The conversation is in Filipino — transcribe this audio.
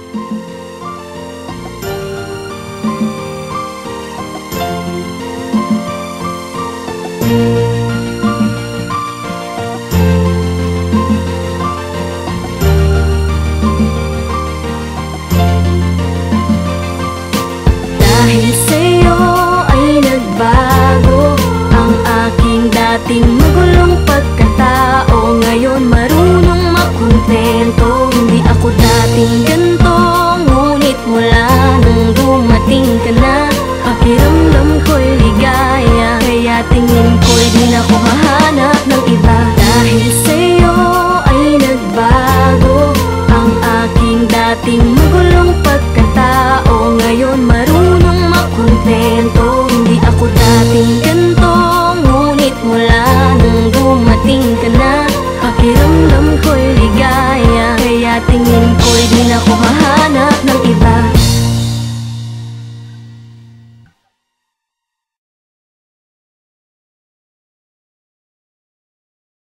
Dahil sa'yo ay nagbago ang aking dating magulong pagkatao. Ngayon marunong makontento. Hindi ako dating ganito, ngunit mula nung dumating ka na, pakiramdam ko'y ligaya. Kaya tingin ko'y di na ko hahanap ng iba. Dahil sa'yo ay nagbago ang aking dating magulong pagkatao. Ngayon marunong makontento. Hindi ako dating ganito, ngunit mula nung dumating ka na, pakiramdam ko'y ligaya. Kaya tingin ko'y di na ko hahanap ng iba.